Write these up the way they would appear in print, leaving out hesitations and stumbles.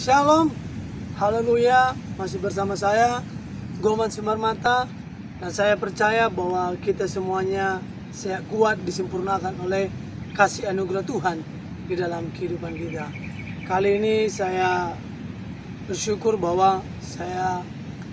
Shalom, haleluya, masih bersama saya Goman Simarmata, dan saya percaya bahwa kita semuanya sehat kuat disempurnakan oleh kasih anugerah Tuhan di dalam kehidupan kita. Kali ini saya bersyukur bahwa saya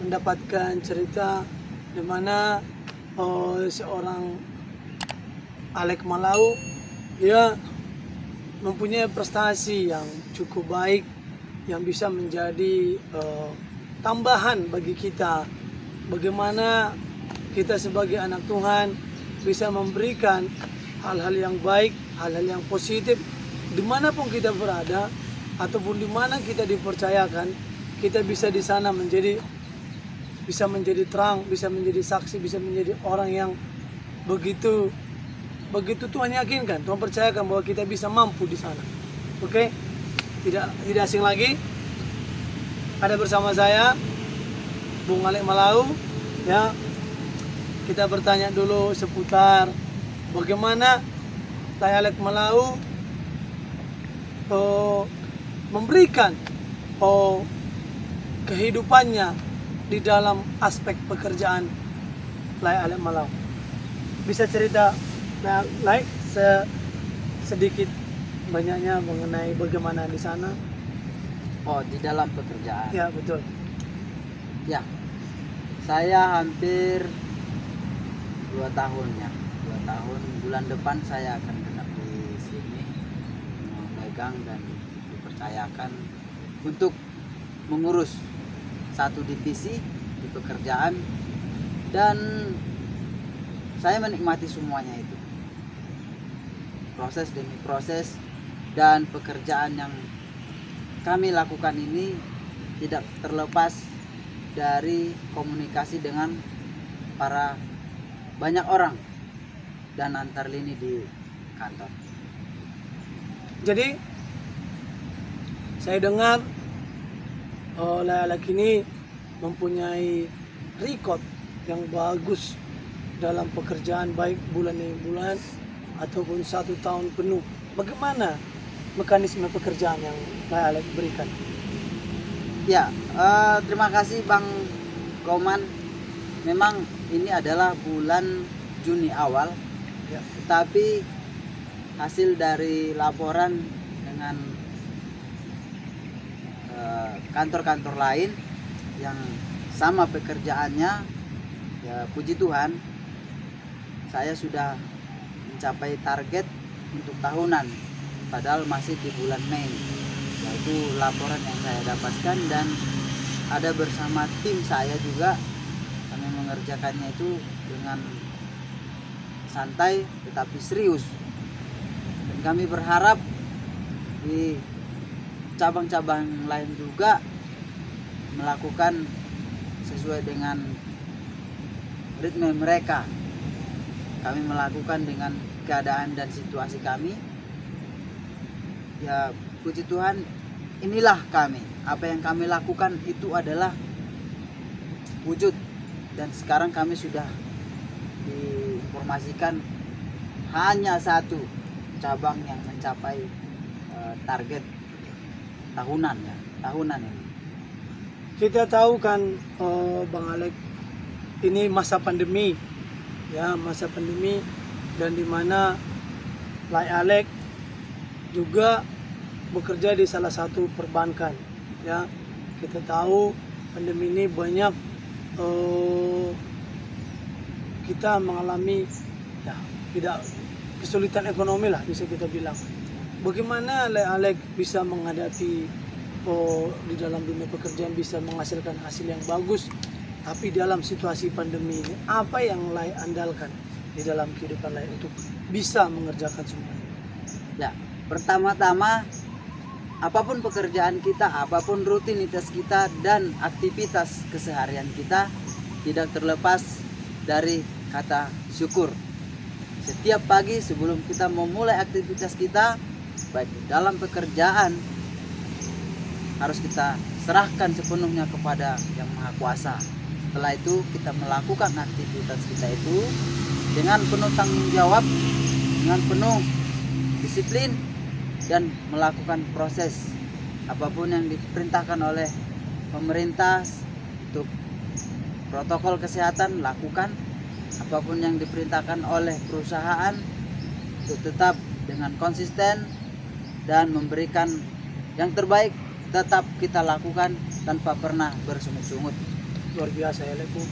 mendapatkan cerita di mana seorang Alek Malau, dia mempunyai prestasi yang cukup baik yang bisa menjadi tambahan bagi kita. Bagaimana kita sebagai anak Tuhan bisa memberikan hal-hal yang baik, hal-hal yang positif dimanapun kita berada, ataupun dimana kita dipercayakan, kita bisa di sana bisa menjadi terang, bisa menjadi saksi, bisa menjadi orang yang begitu Tuhan yakinkan, Tuhan percayakan bahwa kita bisa mampu di sana. Oke? Tidak asing lagi, ada bersama saya Bung Alek Malau, ya. Kita bertanya dulu seputar bagaimana Alek Malau memberikan kehidupannya di dalam aspek pekerjaan Alek Malau. Bisa cerita sedikit banyaknya mengenai bagaimana di sana? Oh, di dalam pekerjaan. Ya, betul. Ya, saya hampir 2 tahun ya. 2 tahun, bulan depan saya akan genap di sini, memegang dan dipercayakan untuk mengurus satu divisi di pekerjaan, dan saya menikmati semuanya itu. Proses demi proses, dan pekerjaan yang kami lakukan ini tidak terlepas dari komunikasi dengan banyak orang dan antar lini di kantor. Jadi saya dengar Alek ini mempunyai record yang bagus dalam pekerjaan, baik bulan demi bulan ataupun 1 tahun penuh. Bagaimana mekanisme pekerjaan yang Alek berikan? Ya, terima kasih Bang Goman. Memang ini adalah bulan Juni awal, ya. Tetapi hasil dari laporan dengan kantor-kantor lain yang sama pekerjaannya, ya puji Tuhan, saya sudah mencapai target untuk tahunan. Padahal masih di bulan Mei, yaitu laporan yang saya dapatkan, dan ada bersama tim saya juga. Kami mengerjakannya itu dengan santai tetapi serius, dan kami berharap di cabang-cabang lain juga melakukan sesuai dengan ritme mereka. Kami melakukan dengan keadaan dan situasi kami. Ya puji Tuhan, inilah kami. Apa yang kami lakukan itu adalah wujud, dan sekarang kami sudah diinformasikan hanya 1 cabang yang mencapai target tahunan ini. Kita tahu kan Bang Alek, ini masa pandemi, ya, masa pandemi, dan dimana Alek juga bekerja di salah satu perbankan, ya. Kita tahu pandemi ini banyak kita mengalami, ya, tidak kesulitan ekonomi lah, bisa kita bilang. Bagaimana Alek bisa menghadapi di dalam dunia pekerjaan, bisa menghasilkan hasil yang bagus, tapi dalam situasi pandemi ini apa yang andalkan di dalam kehidupan untuk bisa mengerjakan semuanya? Ya, pertama-tama, apapun pekerjaan kita, apapun rutinitas kita dan aktivitas keseharian kita, tidak terlepas dari kata syukur. Setiap pagi sebelum kita memulai aktivitas kita, baik dalam pekerjaan, harus kita serahkan sepenuhnya kepada Yang Maha Kuasa. Setelah itu kita melakukan aktivitas kita itu dengan penuh tanggung jawab, dengan penuh disiplin, dan melakukan proses apapun yang diperintahkan oleh pemerintah untuk protokol kesehatan lakukan, apapun yang diperintahkan oleh perusahaan untuk tetap dengan konsisten dan memberikan yang terbaik tetap kita lakukan tanpa pernah bersungut-sungut. Luar biasa ya Leku.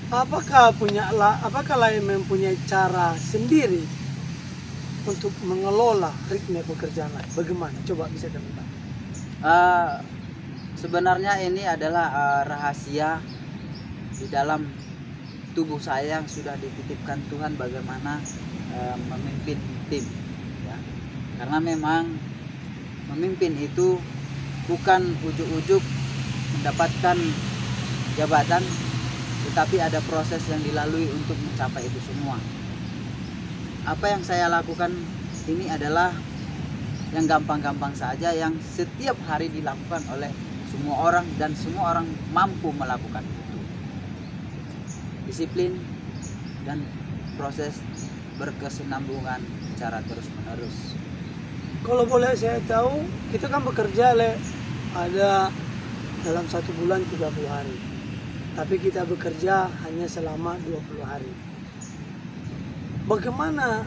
Apakah lain mempunyai cara sendiri untuk mengelola ritme pekerjaan lain? Bagaimana? Coba bisa kami tahu. Sebenarnya ini adalah rahasia di dalam tubuh saya yang sudah dititipkan Tuhan bagaimana memimpin tim, ya. Karena memang memimpin itu bukan ujuk-ujuk mendapatkan jabatan, tetapi ada proses yang dilalui untuk mencapai itu semua. Apa yang saya lakukan ini adalah yang gampang-gampang saja, yang setiap hari dilakukan oleh semua orang dan semua orang mampu melakukan itu. Disiplin dan proses berkesinambungan secara terus-menerus. Kalau boleh saya tahu, kita kan bekerja ada dalam 1 bulan 30 hari. Tapi kita bekerja hanya selama 20 hari. Bagaimana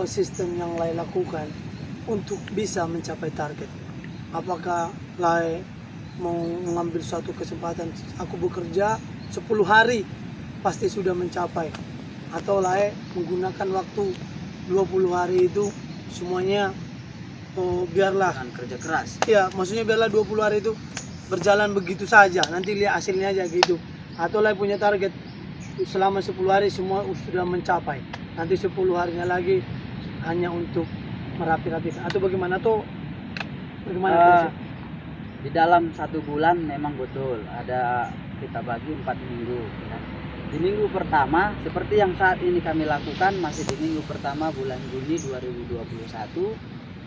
sistem yang Lai lakukan untuk bisa mencapai target? Apakah Lai mau mengambil suatu kesempatan, aku bekerja 10 hari pasti sudah mencapai, atau Lai menggunakan waktu 20 hari itu semuanya biarlah Dengan kerja keras. ya, maksudnya biarlah 20 hari itu berjalan begitu saja, nanti lihat hasilnya aja gitu. Atau Lai punya target selama 10 hari semua sudah mencapai, nanti 10 harinya lagi hanya untuk merapi-rapikan, atau bagaimana tuh? Bagaimana prinsip? Di dalam 1 bulan memang betul ada kita bagi 4 minggu, ya. Di minggu pertama seperti yang saat ini kami lakukan, masih di minggu pertama bulan Juni 2021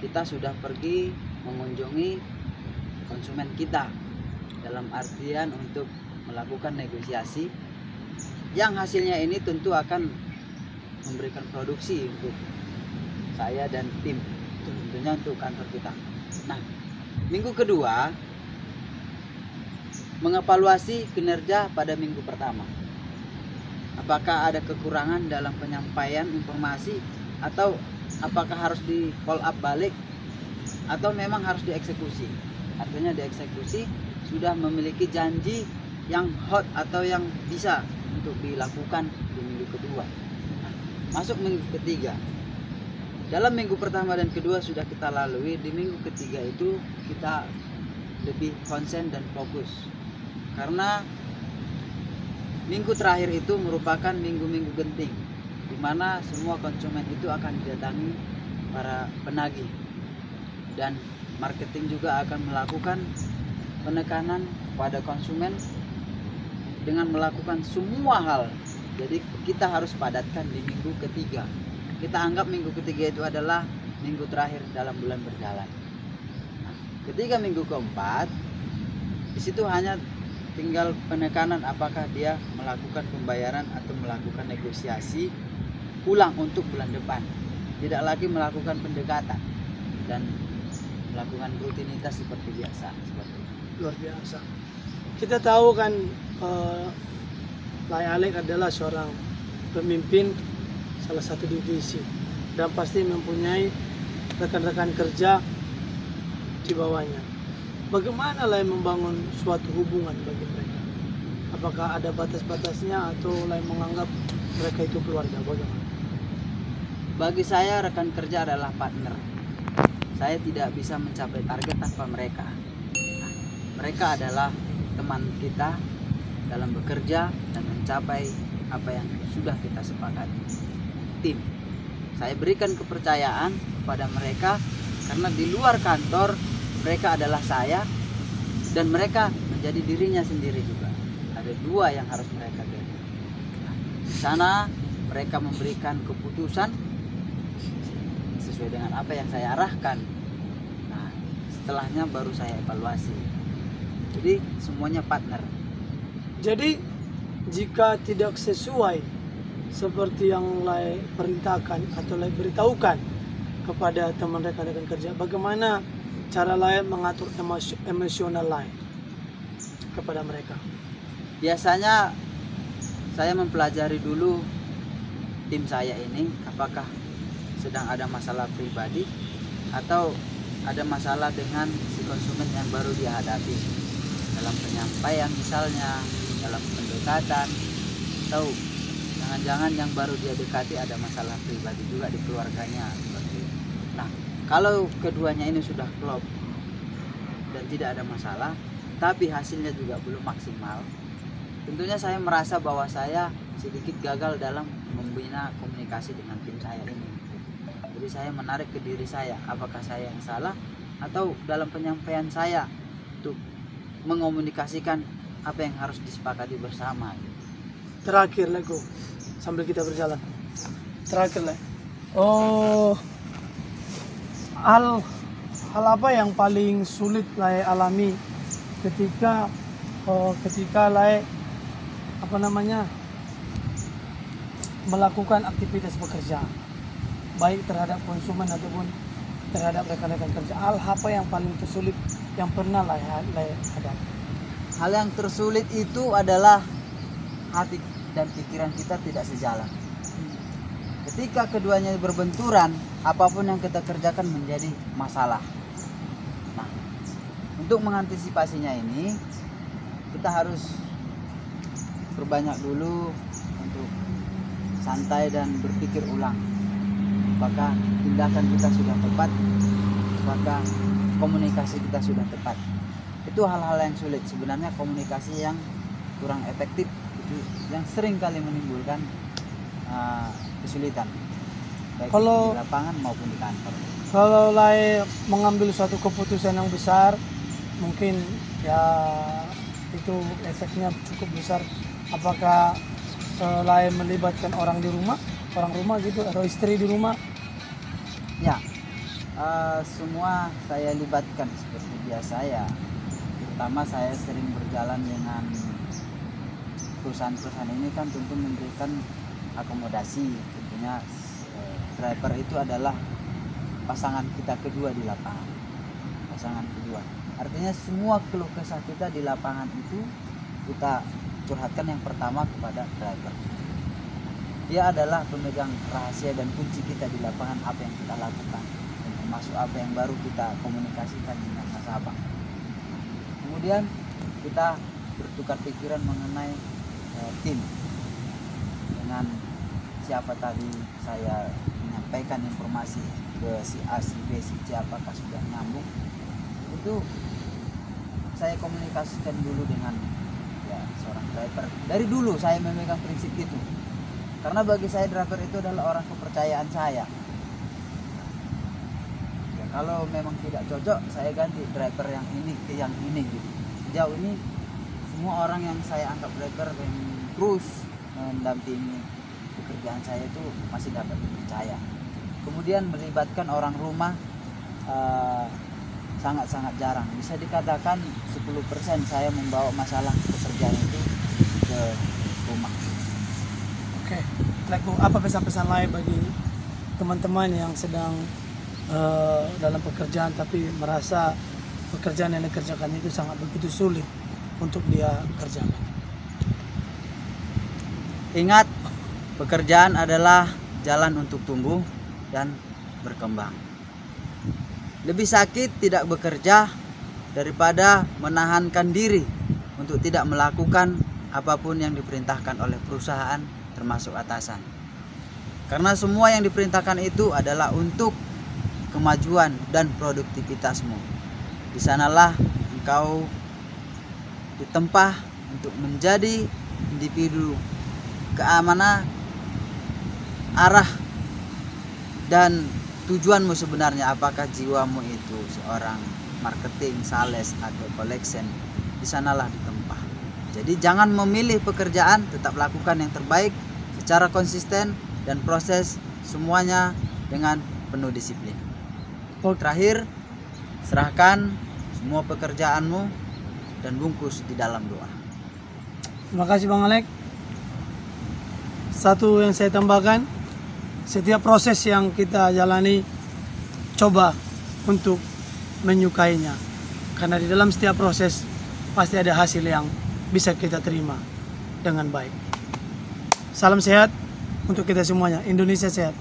kita sudah pergi mengunjungi konsumen kita, dalam artian untuk melakukan negosiasi yang hasilnya ini tentu akan memberikan produksi untuk saya dan tim, tentunya untuk kantor kita. Nah, minggu kedua mengevaluasi kinerja pada minggu pertama. Apakah ada kekurangan dalam penyampaian informasi, atau apakah harus di follow up balik, atau memang harus dieksekusi. Artinya dieksekusi sudah memiliki janji yang hot atau yang bisa untuk dilakukan di minggu kedua. Nah, masuk minggu ketiga. Dalam minggu pertama dan kedua sudah kita lalui, di minggu ketiga itu kita lebih konsen dan fokus. Karena minggu terakhir itu merupakan minggu-minggu genting, di mana semua konsumen itu akan didatangi para penagih, dan marketing juga akan melakukan penekanan pada konsumen dengan melakukan semua hal. Jadi kita harus padatkan di minggu ketiga. Kita anggap minggu ketiga itu adalah minggu terakhir dalam bulan berjalan. Nah, ketika minggu keempat, di situ hanya tinggal penekanan apakah dia melakukan pembayaran atau melakukan negosiasi ulang untuk bulan depan. Tidak lagi melakukan pendekatan dan melakukan rutinitas seperti biasa. Luar biasa. Kita tahu kan Lai Alek adalah seorang pemimpin salah satu divisi dan pasti mempunyai rekan-rekan kerja di bawahnya. Bagaimana Lai membangun suatu hubungan bagi mereka? Apakah ada batas-batasnya atau Lai menganggap mereka itu keluarga? Bagaimana? Bagi saya rekan kerja adalah partner. Saya tidak bisa mencapai target tanpa mereka. Nah, mereka adalah teman kita dalam bekerja dan mencapai apa yang sudah kita sepakati. Tim. Saya berikan kepercayaan kepada mereka karena di luar kantor mereka adalah saya dan mereka menjadi dirinya sendiri juga. Ada 2 yang harus mereka jaga. Nah, di sana mereka memberikan keputusan sesuai dengan apa yang saya arahkan. Nah, setelahnya baru saya evaluasi. Jadi semuanya partner. Jadi jika tidak sesuai seperti yang Lai perintahkan atau Lai beritahukan kepada teman rekan-rekan kerja, bagaimana cara lain mengatur emosional lain kepada mereka? Biasanya saya mempelajari dulu tim saya ini apakah sedang ada masalah pribadi atau ada masalah dengan si konsumen yang baru dia hadapi dalam penyampaian misalnya, dalam pendekatan, atau jangan-jangan yang baru dia dekati ada masalah pribadi juga di keluarganya seperti itu. Nah, kalau keduanya ini sudah klop dan tidak ada masalah tapi hasilnya juga belum maksimal, tentunya saya merasa bahwa saya sedikit gagal dalam membina komunikasi dengan tim saya ini. Jadi saya menarik ke diri saya, apakah saya yang salah atau dalam penyampaian saya untuk mengomunikasikan apa yang harus disepakati bersama. Terakhir Lego, sambil kita berjalan. Terakhir Le. Oh, hal apa yang paling sulit Lai alami ketika Lai melakukan aktivitas pekerjaan, baik terhadap konsumen ataupun terhadap rekan-rekan kerja? Hal apa yang paling tersulit yang pernah Lai hadapi? Hal yang tersulit itu adalah hati dan pikiran kita tidak sejalan. Ketika keduanya berbenturan, apapun yang kita kerjakan menjadi masalah. Nah, untuk mengantisipasinya ini, kita harus berbanyak dulu untuk santai dan berpikir ulang. Apakah tindakan kita sudah tepat? Apakah komunikasi kita sudah tepat? Itu hal-hal yang sulit. Sebenarnya komunikasi yang kurang efektif itu yang sering kali menimbulkan kesulitan baik Kalau- di lapangan maupun di kantor. Kalau Lai mengambil suatu keputusan yang besar, mungkin ya itu efeknya cukup besar. Apakah Lai melibatkan orang rumah gitu atau istri di rumah? Ya, semua saya libatkan seperti biasa ya. Terutama saya sering berjalan dengan perusahaan-perusahaan ini kan tentu memberikan akomodasi. Tentunya driver itu adalah pasangan kita kedua di lapangan. Pasangan kedua. Artinya semua keluh kesah kita di lapangan itu kita curhatkan yang pertama kepada driver. Dia adalah pemegang rahasia dan kunci kita di lapangan, apa yang kita lakukan, termasuk apa yang baru kita komunikasikan dengan nasabah. Kemudian kita bertukar pikiran mengenai tim. Dengan siapa tadi saya menyampaikan informasi ke si A, si B, si C, apakah sudah nyambung, itu saya komunikasikan dulu dengan seorang driver. Dari dulu saya memegang prinsip itu, karena bagi saya driver itu adalah orang kepercayaan saya. Ya, kalau memang tidak cocok, saya ganti driver yang ini ke yang ini gitu. Sejauh ini semua orang yang saya anggap driver yang terus mendampingi pekerjaan saya itu masih dapat dipercaya. Kemudian melibatkan orang rumah sangat-sangat jarang. Bisa dikatakan 10% saya membawa masalah pekerjaan itu ke rumah. Oke, Lego, apa pesan-pesan lain bagi teman-teman yang sedang dalam pekerjaan tapi merasa pekerjaan yang dikerjakan itu sangat begitu sulit untuk dia kerjakan? Ingat, pekerjaan adalah jalan untuk tumbuh dan berkembang. Lebih sakit tidak bekerja daripada menahankan diri untuk tidak melakukan apapun yang diperintahkan oleh perusahaan termasuk atasan. Karena semua yang diperintahkan itu adalah untuk kemajuan dan produktivitasmu. Di sanalah engkau ditempa untuk menjadi individu keamanan, arah dan tujuanmu sebenarnya. Apakah jiwamu itu seorang marketing, sales atau collection? Di sanalah ditempa. Jadi jangan memilih pekerjaan, tetap lakukan yang terbaik secara konsisten dan proses semuanya dengan penuh disiplin. Terakhir, serahkan semua pekerjaanmu dan bungkus di dalam doa. Terima kasih Bang Alek. Satu yang saya tambahkan, setiap proses yang kita jalani, coba untuk menyukainya. Karena di dalam setiap proses pasti ada hasil yang bisa kita terima dengan baik. Salam sehat untuk kita semuanya. Indonesia sehat.